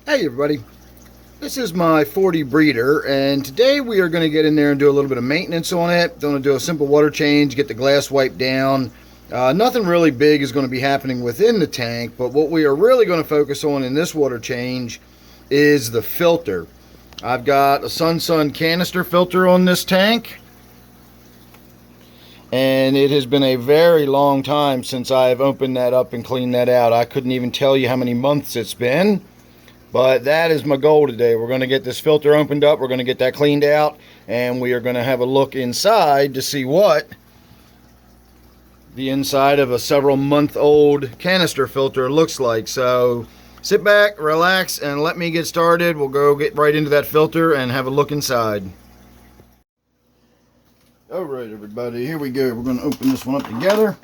Hey everybody, this is my 40 breeder, and today we are going to get in there and do a little bit of maintenance on it. Going to do a simple water change, get the glass wiped down. Nothing really big is going to be happening within the tank, but what we are really going to focus on in this water change is the filter. I've got a Sun canister filter on this tank, and it has been a very long time since I've opened that up and cleaned that out. I couldn't even tell you how many months it's been. But that is my goal today. We're going to get this filter opened up, we're going to get that cleaned out, and we are going to have a look inside to see what the inside of a several-month-old canister filter looks like. So sit back, relax, and let me get started. We'll go get right into that filter and have a look inside. Alright everybody, here we go. We're going to open this one up together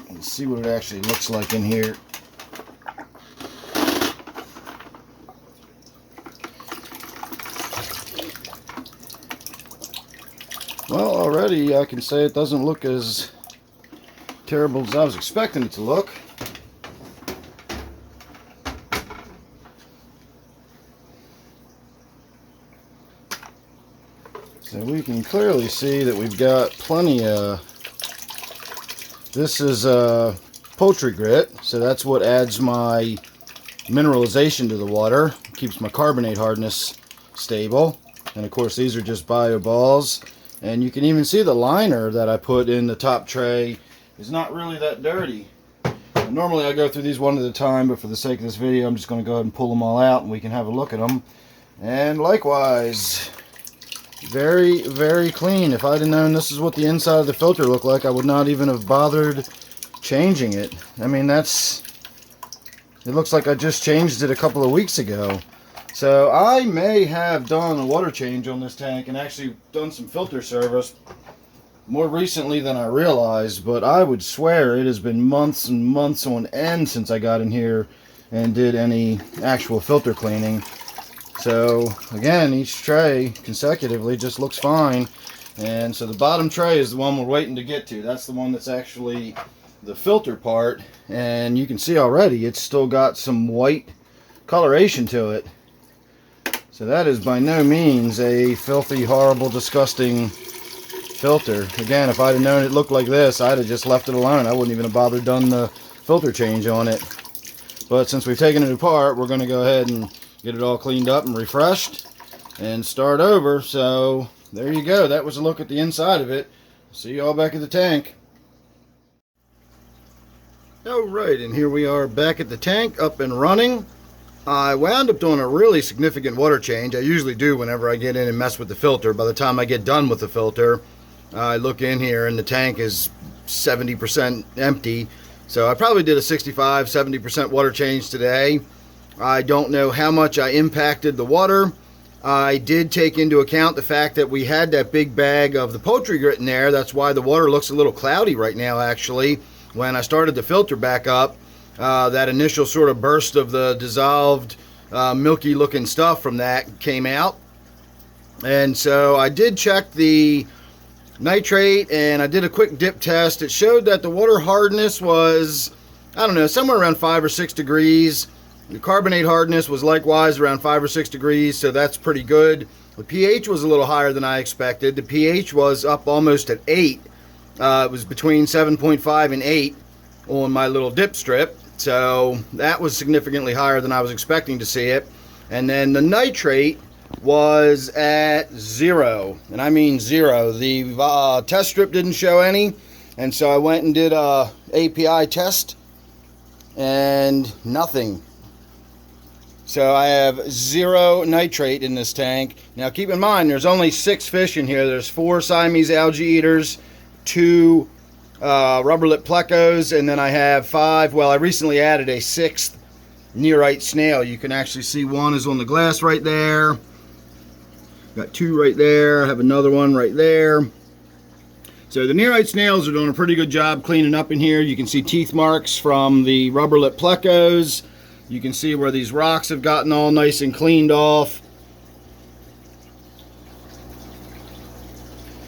and see what it actually looks like in here. Well, already I can say it doesn't look as terrible as I was expecting it to look. So we can clearly see that we've got plenty of... This is poultry grit, so that's what adds my mineralization to the water. Keeps my carbonate hardness stable. And of course these are just bio balls. And you can even see the liner that I put in the top tray is not really that dirty. Normally I go through these one at a time, but for the sake of this video I'm just going to go ahead and pull them all out and we can have a look at them. And likewise, very, very clean. If I'd have known this is what the inside of the filter looked like, I would not even have bothered changing it. I mean, it looks like I just changed it a couple of weeks ago. So I may have done a water change on this tank and actually done some filter service more recently than I realized, but I would swear it has been months and months on end since I got in here and did any actual filter cleaning. So again, each tray consecutively just looks fine. And so the bottom tray is the one we're waiting to get to. That's the one that's actually the filter part, and you can see already it's still got some white coloration to it. So that is by no means a filthy, horrible, disgusting filter. Again, if I'd have known it looked like this, I'd have just left it alone. I wouldn't even have bothered done the filter change on it. But since we've taken it apart, we're going to go ahead and get it all cleaned up and refreshed and start over. So there you go. That was a look at the inside of it. See you all back at the tank. Alright, and here we are back at the tank, up and running. I wound up doing a really significant water change. I usually do whenever I get in and mess with the filter. By the time I get done with the filter, I look in here and the tank is 70% empty. So I probably did a 65-70% water change today. I don't know how much I impacted the water. I did take into account the fact that we had that big bag of the poultry grit in there. That's why the water looks a little cloudy right now, actually. When I started the filter back up, that initial sort of burst of the dissolved milky looking stuff from that came out. And so I did check the nitrate and I did a quick dip test. It showed that the water hardness was, I don't know, somewhere around 5 or 6 degrees. The carbonate hardness was likewise around 5 or 6 degrees, so that's pretty good. The pH was a little higher than I expected. The pH was up almost at 8. It was between 7.5 and 8 on my little dip strip. So that was significantly higher than I was expecting to see it. And then the nitrate was at 0, and I mean 0. The test strip didn't show any, and so I went and did a API test and nothing. So I have 0 nitrate in this tank. Now keep in mind there's only 6 fish in here. There's 4 Siamese algae eaters, 2 rubber lip plecos, and then I have 5, well, I recently added a 6th nearite snail. You can actually see one is on the glass right there. Got 2 right there. I have another one right there. So the nearite snails are doing a pretty good job cleaning up in here. You can see teeth marks from the rubber lip plecos. You can see where these rocks have gotten all nice and cleaned off.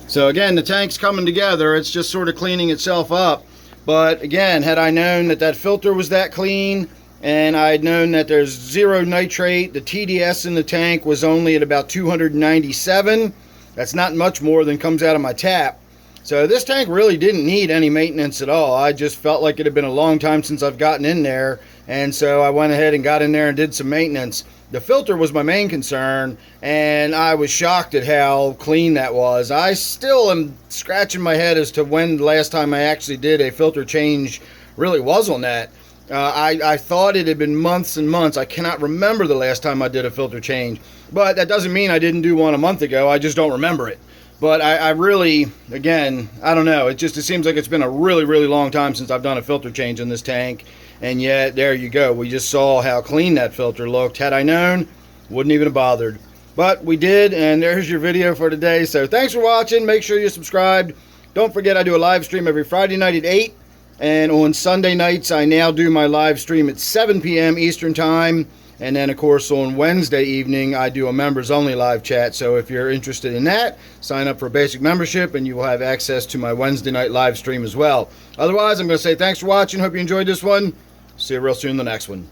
So again, the tank's coming together. It's just sort of cleaning itself up. But again, had I known that that filter was that clean, and I had known that there's zero nitrate. The TDS in the tank was only at about 297. That's not much more than comes out of my tap. So this tank really didn't need any maintenance at all. I just felt like it had been a long time since I've gotten in there, and so I went ahead and got in there and did some maintenance. The filter was my main concern, and I was shocked at how clean that was. I still am scratching my head as to when the last time I actually did a filter change really was on that. I thought it had been months and months. I cannot remember the last time I did a filter change, but that doesn't mean I didn't do one a month ago. I just don't remember it. But I really, again, I don't know. It seems like it's been a really, really long time since I've done a filter change in this tank. And yet, there you go. We just saw how clean that filter looked. Had I known, wouldn't even have bothered. But we did, and there's your video for today. So thanks for watching. Make sure you're subscribed. Don't forget, I do a live stream every Friday night at 8. And on Sunday nights, I now do my live stream at 7 p.m. Eastern Time. And then, of course, on Wednesday evening, I do a members-only live chat. So if you're interested in that, sign up for a basic membership, and you will have access to my Wednesday night live stream as well. Otherwise, I'm going to say thanks for watching. Hope you enjoyed this one. See you real soon in the next one.